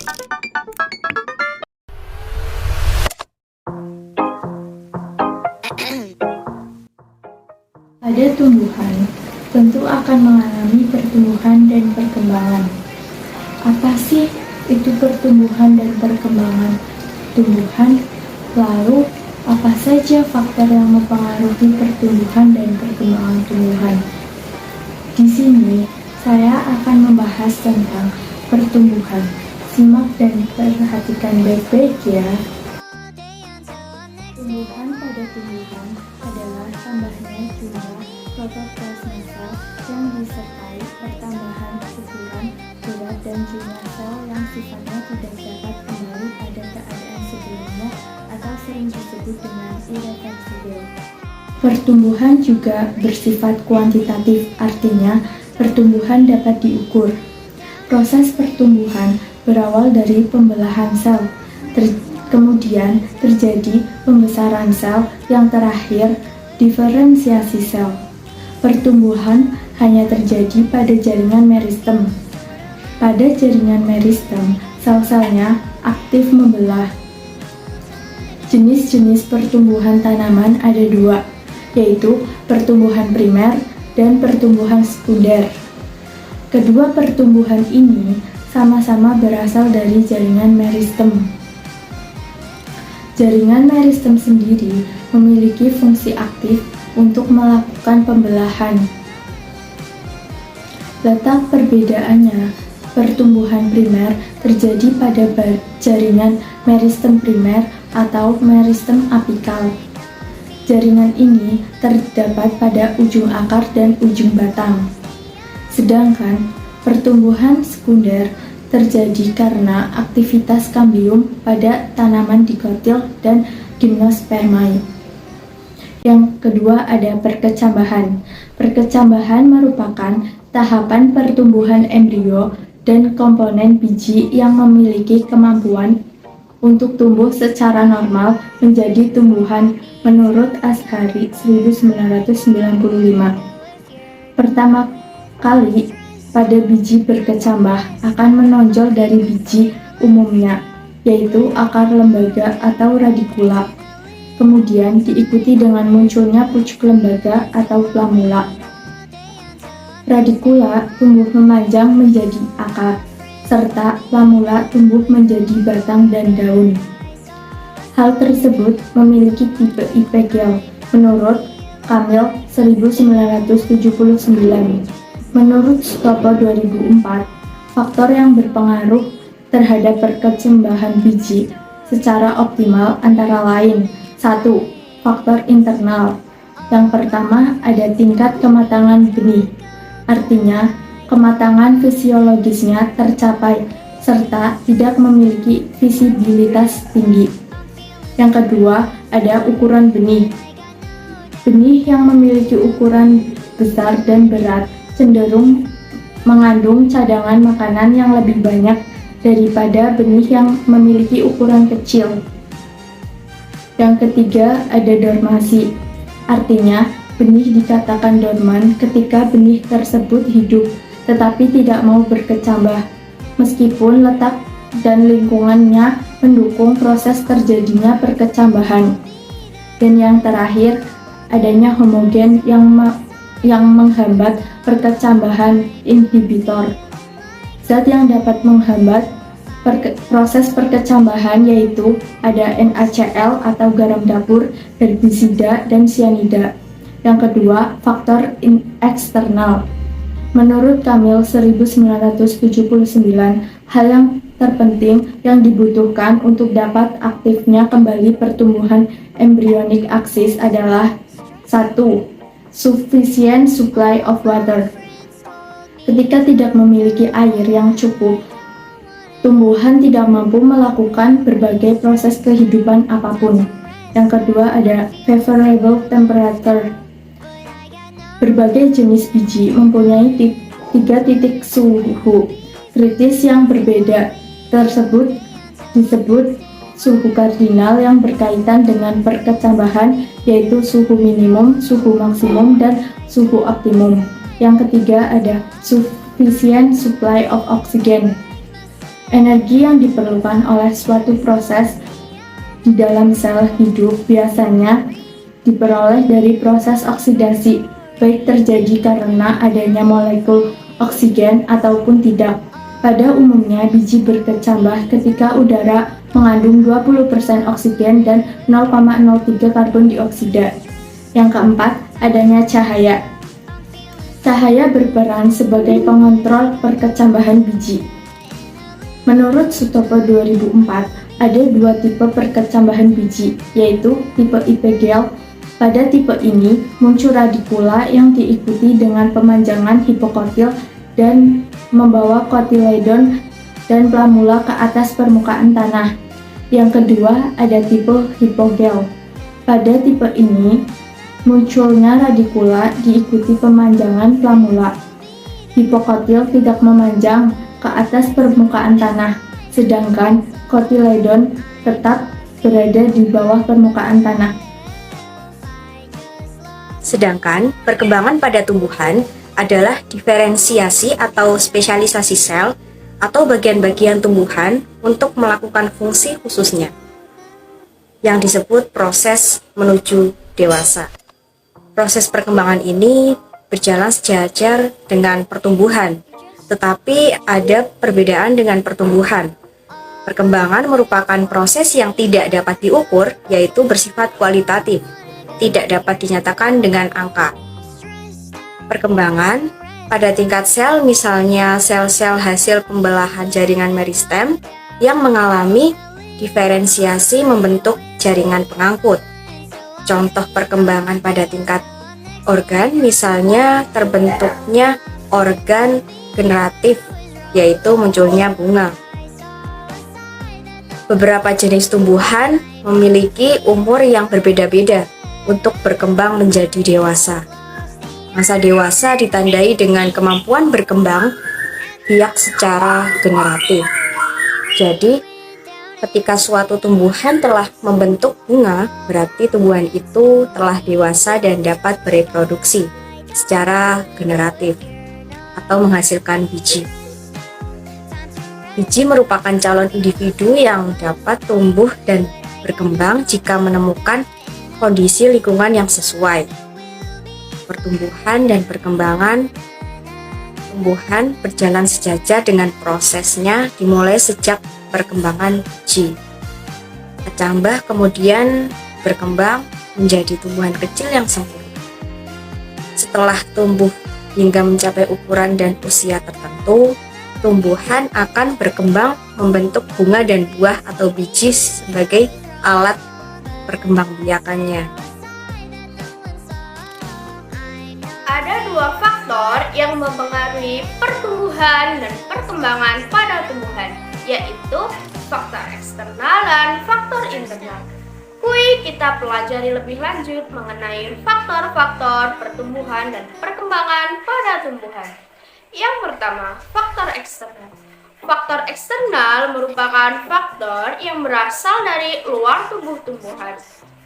Pada tumbuhan, tentu akan mengalami pertumbuhan dan perkembangan. Apa sih itu pertumbuhan dan perkembangan tumbuhan? Lalu, apa saja faktor yang mempengaruhi pertumbuhan dan perkembangan tumbuhan? Di sini, saya akan membahas tentang pertumbuhan. Simak dan perhatikan baik-baik ya. Tumbuhan pada tumbuhan adalah tambahnya jumlah protoplasma yang disertai pertambahan ukuran, berat, dan jumlah sel yang sifatnya tidak dapat kembali pada keadaan sebelumnya atau sering disebut dengan irreversibel. Pertumbuhan juga bersifat kuantitatif, artinya pertumbuhan dapat diukur. Proses pertumbuhan berawal dari pembelahan sel, kemudian terjadi pembesaran sel, yang terakhir diferensiasi sel. Pertumbuhan hanya terjadi pada jaringan meristem. Pada jaringan meristem, sel-selnya aktif membelah. Jenis-jenis pertumbuhan tanaman ada dua, yaitu pertumbuhan primer dan pertumbuhan sekunder. Kedua pertumbuhan ini sama-sama berasal dari jaringan meristem. Jaringan meristem sendiri memiliki fungsi aktif untuk melakukan pembelahan. Letak perbedaannya, pertumbuhan primer terjadi pada jaringan meristem primer atau meristem apikal. Jaringan ini terdapat pada ujung akar dan ujung batang. Sedangkan pertumbuhan sekunder terjadi karena aktivitas kambium pada tanaman dikotil dan gimnospermae. Yang kedua ada perkecambahan. Perkecambahan merupakan tahapan pertumbuhan embrio dan komponen biji yang memiliki kemampuan untuk tumbuh secara normal menjadi tumbuhan menurut Ashari 1995. Pertama kali pada biji berkecambah akan menonjol dari biji umumnya, yaitu akar lembaga atau radikula. Kemudian diikuti dengan munculnya pucuk lembaga atau plamula. Radikula tumbuh memanjang menjadi akar, serta plamula tumbuh menjadi batang dan daun. Hal tersebut memiliki tipe ipegel menurut Camille 1979. Menurut Stopo 2004, faktor yang berpengaruh terhadap perkecambahan biji secara optimal antara lain: 1. Faktor internal. Yang pertama ada tingkat kematangan benih, artinya kematangan fisiologisnya tercapai serta tidak memiliki visibilitas tinggi. Yang kedua ada ukuran benih. Benih yang memiliki ukuran besar dan berat cenderung mengandung cadangan makanan yang lebih banyak daripada benih yang memiliki ukuran kecil. Yang ketiga ada dormasi, artinya benih dikatakan dorman ketika benih tersebut hidup tetapi tidak mau berkecambah, meskipun letak dan lingkungannya mendukung proses terjadinya perkecambahan. Dan yang terakhir adanya homogen yang menghambat perkecambahan inhibitor. Zat yang dapat menghambat proses perkecambahan yaitu ada NaCl atau garam dapur, herbisida, dan sianida. Yang kedua, faktor eksternal. Menurut Camille 1979, hal yang terpenting yang dibutuhkan untuk dapat aktifnya kembali pertumbuhan embryonic axis adalah 1. Sufficient supply of water. Ketika tidak memiliki air yang cukup, tumbuhan tidak mampu melakukan berbagai proses kehidupan apapun. Yang kedua ada favorable temperature. Berbagai jenis biji mempunyai 3 titik suhu kritis yang berbeda. Tersebut disebut suhu kardinal yang berkaitan dengan perkecambahan, yaitu suhu minimum, suhu maksimum, dan suhu optimum. Yang ketiga ada sufficient supply of oxygen. Energi yang diperlukan oleh suatu proses di dalam sel hidup biasanya diperoleh dari proses oksidasi, baik terjadi karena adanya molekul oksigen ataupun tidak. Pada umumnya, biji berkecambah ketika udara mengandung 20% oksigen dan 0,03 karbon dioksida. Yang keempat, adanya cahaya. Cahaya berperan sebagai pengontrol perkecambahan biji. Menurut Sutopo 2004, ada dua tipe perkecambahan biji, yaitu tipe IPGel. Pada tipe ini, muncul radikula yang diikuti dengan pemanjangan hipokotil dan membawa kotiledon dan plamula ke atas permukaan tanah. Yang kedua, ada tipe hipogel. Pada tipe ini, munculnya radikula diikuti pemanjangan plamula. Hipokotil tidak memanjang ke atas permukaan tanah, sedangkan kotiledon tetap berada di bawah permukaan tanah. Sedangkan perkembangan pada tumbuhan adalah diferensiasi atau spesialisasi sel atau bagian-bagian tumbuhan untuk melakukan fungsi khususnya, yang disebut proses menuju dewasa. Proses perkembangan ini berjalan sejajar dengan pertumbuhan, tetapi ada perbedaan dengan pertumbuhan. Perkembangan merupakan proses yang tidak dapat diukur, yaitu bersifat kualitatif, tidak dapat dinyatakan dengan angka. Perkembangan pada tingkat sel, misalnya sel-sel hasil pembelahan jaringan meristem yang mengalami diferensiasi membentuk jaringan pengangkut. Contoh perkembangan pada tingkat organ, misalnya terbentuknya organ generatif, yaitu munculnya bunga. Beberapa jenis tumbuhan memiliki umur yang berbeda-beda untuk berkembang menjadi dewasa. Masa dewasa ditandai dengan kemampuan berkembang biak secara generatif. Jadi, ketika suatu tumbuhan telah membentuk bunga, berarti tumbuhan itu telah dewasa dan dapat bereproduksi secara generatif atau menghasilkan biji. Biji merupakan calon individu yang dapat tumbuh dan berkembang jika menemukan kondisi lingkungan yang sesuai. Pertumbuhan dan perkembangan tumbuhan berjalan sejajar dengan prosesnya dimulai sejak perkembangan biji. Kecambah kemudian berkembang menjadi tumbuhan kecil yang sempurna. Setelah tumbuh hingga mencapai ukuran dan usia tertentu, tumbuhan akan berkembang membentuk bunga dan buah atau biji sebagai alat perkembangbiakannya. Ada dua faktor yang mempengaruhi pertumbuhan dan perkembangan pada tumbuhan, yaitu faktor eksternal dan faktor internal. Kita pelajari lebih lanjut mengenai faktor-faktor pertumbuhan dan perkembangan pada tumbuhan. Yang pertama, faktor eksternal. Faktor eksternal merupakan faktor yang berasal dari luar tubuh tumbuhan.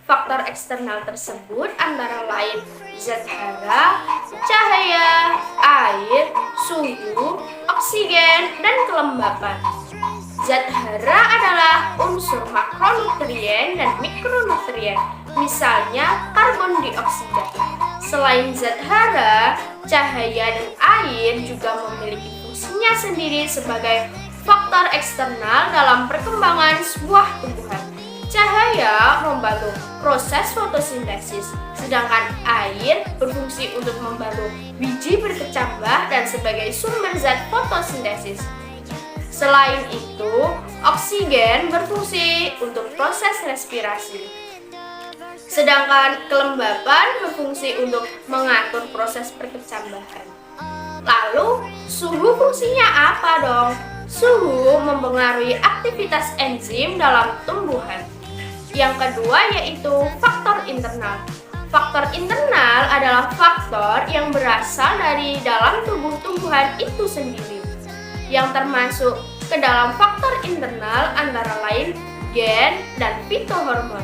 Faktor eksternal tersebut antara lain zat hara, cahaya, air, suhu, oksigen, dan kelembapan. Zat hara adalah unsur makronutrien dan mikronutrien, misalnya karbon dioksida. Selain zat hara, cahaya dan air juga memiliki fungsinya sendiri sebagai faktor eksternal dalam perkembangan sebuah tumbuhan. Cahaya membantu proses fotosintesis, sedangkan air berfungsi untuk membantu biji berkecambah dan sebagai sumber zat fotosintesis. Selain itu, oksigen berfungsi untuk proses respirasi. Sedangkan kelembapan berfungsi untuk mengatur proses perkecambahan. Lalu, suhu fungsinya apa dong? Suhu mempengaruhi aktivitas enzim dalam tumbuhan. Yang kedua yaitu faktor internal. Faktor internal adalah faktor yang berasal dari dalam tubuh tumbuhan itu sendiri. Yang termasuk ke dalam faktor internal antara lain gen dan fitohormon.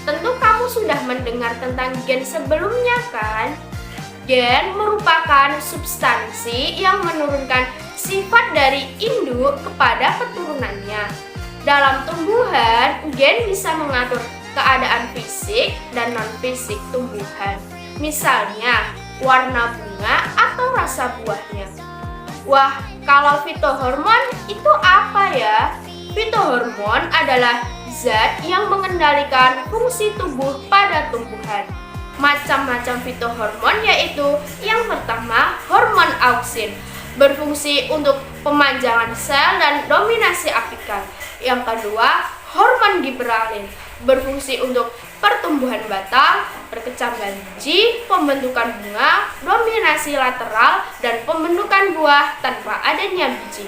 Tentu kamu sudah mendengar tentang gen sebelumnya kan? Gen merupakan substansi yang menurunkan sifat dari induk kepada keturunannya. Dalam tumbuhan, gen bisa mengatur keadaan fisik dan non-fisik tumbuhan. Misalnya, warna bunga atau rasa buahnya. Wah, kalau fitohormon itu apa ya? Fitohormon adalah zat yang mengendalikan fungsi tubuh pada tumbuhan. Macam-macam fitohormon yaitu yang pertama, hormon auksin, berfungsi untuk pemanjangan sel dan dominasi apikal. Yang kedua, hormon giberalin, berfungsi untuk pertumbuhan batang, perkecambahan biji, pembentukan bunga, dominasi lateral, dan pembentukan buah tanpa adanya biji.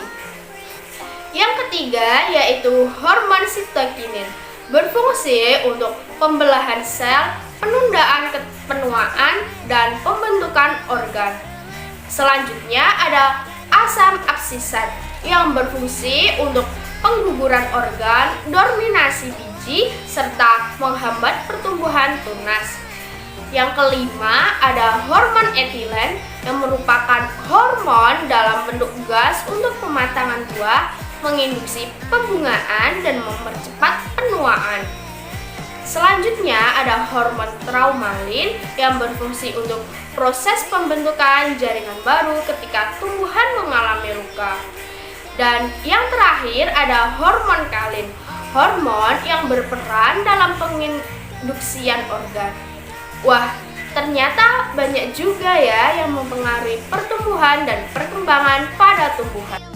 Yang ketiga yaitu hormon sitokinin, berfungsi untuk pembelahan sel, penundaan penuaan, dan pembentukan organ. Selanjutnya ada asam absisat yang berfungsi untuk pengguguran organ, dominasi biji, serta menghambat pertumbuhan tunas. Yang kelima ada hormon etilen yang merupakan hormon dalam bentuk gas untuk pematangan buah, menginduksi pembungaan, dan mempercepat penuaan. Selanjutnya ada hormon traumalin yang berfungsi untuk proses pembentukan jaringan baru ketika tumbuhan mengalami luka. Dan yang terakhir ada hormon kalin, hormon yang berperan dalam penginduksian organ. Wah, ternyata banyak juga ya yang mempengaruhi pertumbuhan dan perkembangan pada tumbuhan.